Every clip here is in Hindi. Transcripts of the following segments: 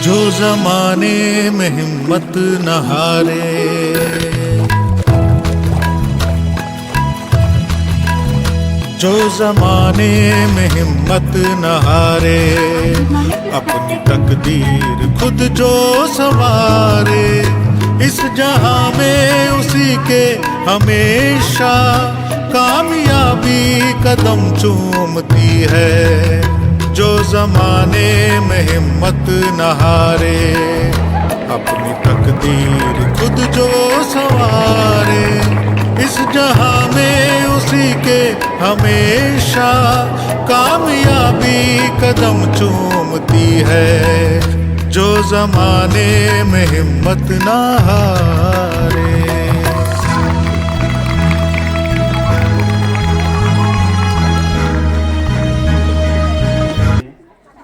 जो जमाने में हिम्मत न हारे, जो जमाने में हिम्मत न हारे, अपनी तकदीर खुद जो संवारे, इस जहां में उसी के हमेशा कामयाबी कदम चूमती है। जो जमाने में हिम्मत न हारे, अपनी तकदीर खुद जो संवारे, इस जहां में उसी के हमेशा कामयाबी कदम चूमती है। जो जमाने में हिम्मत न हारे।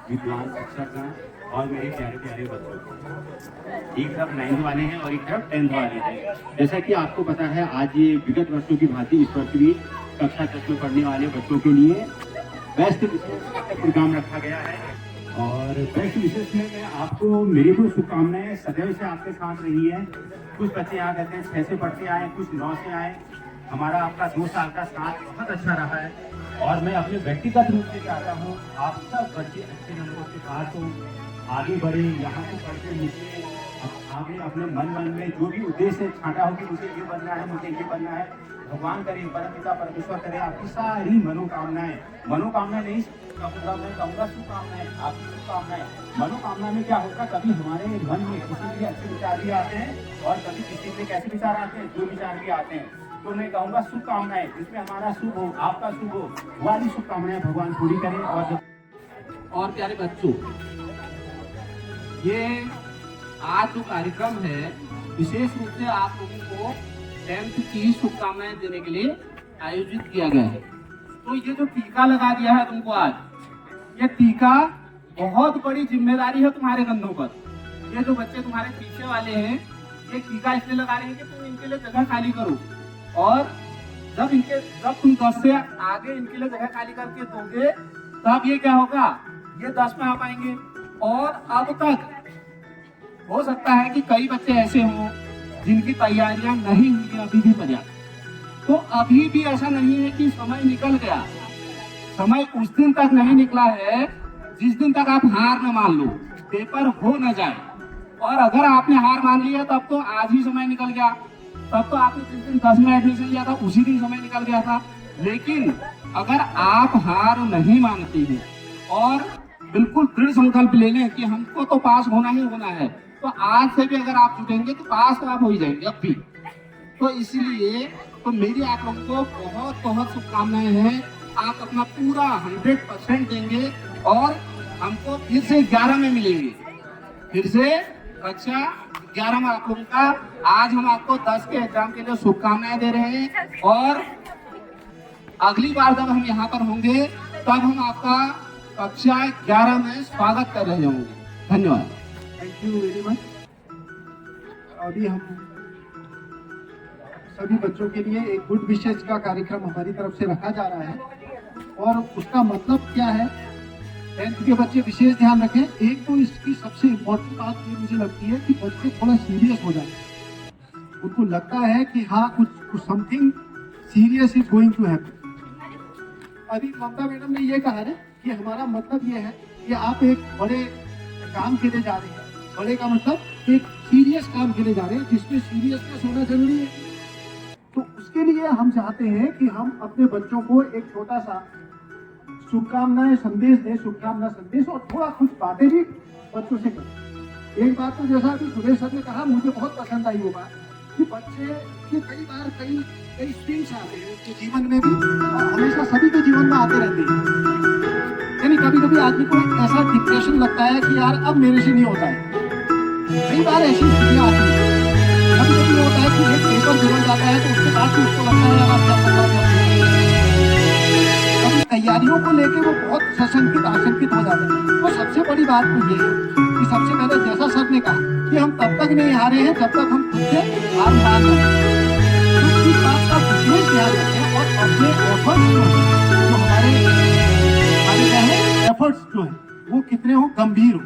विद्वान शिक्षक और मेरे प्यारे प्यारे बच्चों, एक तरफ 9th वाले हैं और एक तरफ 10th वाले हैं। जैसा कि आपको पता है, आज ये विगत वर्षों की भांति इस वर्ष भी कक्षा 10 में पढ़ने वाले बच्चों के लिए बेस्ट विशेष प्रोग्राम रखा गया है। और बेस्ट विशेष में मैं आपको मेरी कुछ शुभकामनाएं सदैव से आपके साथ रही है। कुछ बच्चे यहाँ कहते हैं 6 से पढ़ते आए, कुछ 9 से आए। हमारा आपका 2 साल का साथ बहुत अच्छा रहा है और मैं अपने व्यक्तिगत रूप से चाहता हूँ आप सब बच्चे अच्छे नंबरों के पास हो, आगे बढ़े, यहाँ से पढ़ के निकले, आपने अपने मन में जो भी उद्देश्य छाटा हो कि मुझे ये बनना है, मुझे ये बनना है, भगवान करे, परमपिता परमेश्वर करे आपकी सारी मनोकामनाएं नहीं कहूँगा, मैं कहूँगा शुभकामनाएं, आपकी शुभकामनाएं। मनोकामना में क्या होगा, कभी हमारे मन में किसी के अच्छे विचार भी आते हैं और कभी किसी के कैसे विचार आते हैं, जो विचार भी आते हैं। तो मैं कहूँगा शुभकामनाएं, जिसमें हमारा शुभ हो, आपका शुभ हो, वाली शुभकामनाएं भगवान पूरी करें। और प्यारे बच्चों, ये आज जो कार्यक्रम है विशेष रूप से आप लोगों को 10th की शुभकामनाएं देने के लिए आयोजित किया गया है। तो ये जो टीका लगा दिया है तुमको आज, ये टीका बहुत बड़ी जिम्मेदारी है तुम्हारे कंधों पर। ये जो बच्चे तुम्हारे पीछे वाले हैं, ये टीका इसलिए लगा रहे हैं कि तुम इनके लिए जगह खाली करो, और जब तुम 10 से आगे इनके लिए जगह खाली करके दोगे, तब ये क्या होगा, ये 10 में आ पाएंगे। और अब तक हो सकता है कि कई बच्चे ऐसे हों जिनकी तैयारियां नहीं हुई अभी भी पर्याप्त। तो अभी भी ऐसा नहीं है कि समय निकल गया, समय उस दिन तक नहीं निकला है जिस दिन तक आप हार न मान लो, पेपर हो न जाए। और अगर आपने हार मान लिया तब तो आज ही समय निकल गया, तब तो आपने जिस दिन 10 में एडमिशन लिया था उसी दिन समय निकल गया था। लेकिन अगर आप हार नहीं मानते हैं और बिल्कुल दृढ़ संकल्प ले लें कि हमको तो पास होना ही होना है, तो आज से भी अगर आप जुटेंगे तो पास तो आप हो ही जाएंगे अब भी। तो इसलिए तो मेरी आप लोगों को बहुत बहुत शुभकामनाएं हैं। आप अपना पूरा 100% देंगे और हमको फिर से 11 में मिलेंगे, फिर से कक्षा 11 में आप लोगों का। आज हम आपको 10 के एग्जाम के लिए शुभकामनाएं दे रहे हैं और अगली बार जब हम यहाँ पर होंगे तब हम आपका कक्षा 11 में स्वागत कर रहे होंगे। धन्यवाद। Thank you very much. अभी हम सभी बच्चों के लिए एक गुड विशेष का कार्यक्रम हमारी तरफ से रखा जा रहा है और उसका मतलब क्या है, 10th के बच्चे विशेष ध्यान रखें। एक तो इसकी सबसे इम्पोर्टेंट बात ये मुझे लगती है कि बच्चे थोड़ा सीरियस हो जाते, उनको लगता है कि हाँ कुछ something serious is going to happen. अभी ममता मैडम ने ये कहा है कि हमारा मतलब ये है कि आप एक बड़े काम के लिए जा रहे हैं। बड़े का मतलब एक सीरियस काम के लिए जा रहे हैं जिसमें सीरियसनेस होना जरूरी है। तो उसके लिए हम चाहते हैं कि हम अपने बच्चों को एक छोटा सा शुभकामनाएं संदेश दें, शुभकामना संदेश, और थोड़ा कुछ बातें भी बच्चों से करें। एक बात तो जैसा कि सुरेश सर ने कहा, मुझे बहुत पसंद आई वो बात कि बच्चे के कई बार कई स्ट्रीम्स आते हैं उनके जीवन में भी, और हमेशा सभी के जीवन में आते रहते हैं। यानी कभी कभी आदमी को ऐसा डिप्रेशन लगता है कि यार अब मेरे से नहीं होता है। कई बार ऐसी स्थितियां आती है। कभी कभी होता है कि एक पेपर बिगड़ जाता है तो उसके बाद भी उसको लगता है यार क्या करना है। कभी तैयारियों को लेके वो बहुत आशंकित हो जाते हैं। तो सबसे बड़ी बात तो ये है कि सबसे पहले जैसा सर ने कहा कि हम तब तक नहीं हारे हैं जब तक हम खुद से हार मान लें। तो इस बात का विशेष ध्यान रखें और अपने एफर्ट्स जो हमारे क्या है, एफर्ट्स जो है वो कितने हो गंभीर हो।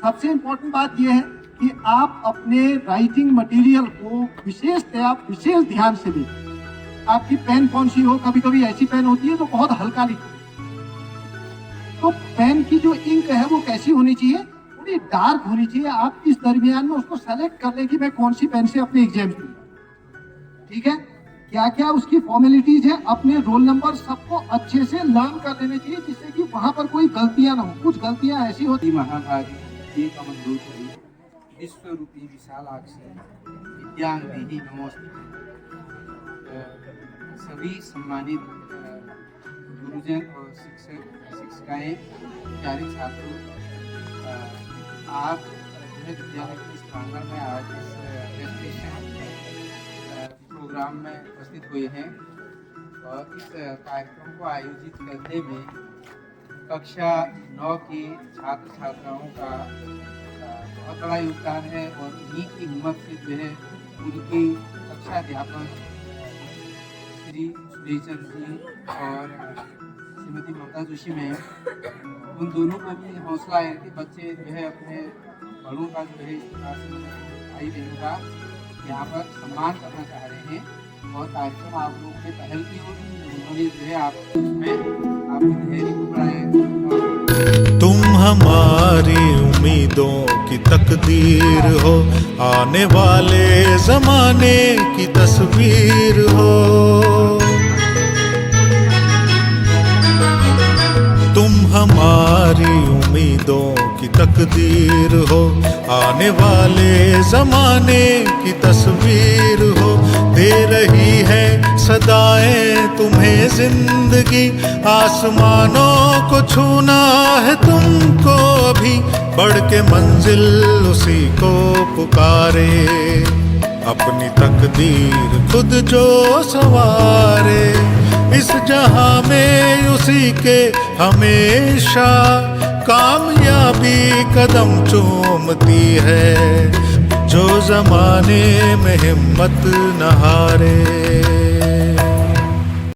सबसे इम्पोर्टेंट बात यह है कि आप अपने राइटिंग मटेरियल को विशेष ध्यान से दें। आपकी पेन कौन सी हो, कभी कभी ऐसी पेन होती है जो बहुत हल्का लिखती है, तो पेन की जो इंक है वो कैसी होनी चाहिए, थोड़ी डार्क होनी चाहिए। आप इस दरमियान में उसको सेलेक्ट कर लें कि मैं कौन सी पेन से अपने एग्जाम दूंगा। ठीक है, क्या क्या उसकी फॉर्मेलिटीज है, अपने रोल नंबर सबको अच्छे से लर्न कर लेने चाहिए, जिससे कि वहां पर कोई गलतियां ना हो। कुछ गलतियां ऐसी होती महाभागी एक अमंगलूचरी विश्वरूपी विशालाक्षी विद्यांगी नमोस्तुते। सभी सम्मानित गुरुजन और शिक्षक शिक्षिकाएं, प्यारे छात्रों, आप विद्यालय के इस प्रांगण में आज इस रजिस्ट्रेशन प्रोग्राम में उपस्थित हुए हैं और इस कार्यक्रम को आयोजित करने में कक्षा 9 के छात्र छात्राओं का बहुत बड़ा योगदान है और उन्हीं की हिम्मत से जो है उनके कक्षा अध्यापक श्री सुरेशचंद्र जी और श्रीमती ममता जोशी मैम, उन दोनों को भी हौसला है कि बच्चे जो है अपने बड़ों का जो है भाई बहनों का यहाँ पर सम्मान करना चाह रहे हैं और कार्यक्रम आप लोगों ने पहल की होगी, उन्होंने जो है आपकी धैर्य को बढ़ाया। तुम हमारी उम्मीदों की तकदीर हो, आने वाले जमाने की तस्वीर हो। तुम हमारी उम्मीदों की तकदीर हो, आने वाले जमाने की तस्वीर हो। दे रही है सदाएं तुम्हें जिंदगी, आसमानों को छूना है तुमको अभी, बढ़ के मंजिल उसी को पुकारे, अपनी तकदीर खुद जो सवारे। इस जहां में उसी के हमेशा कामयाबी कदम चूमती है, जो जमाने में हिम्मत न हारे।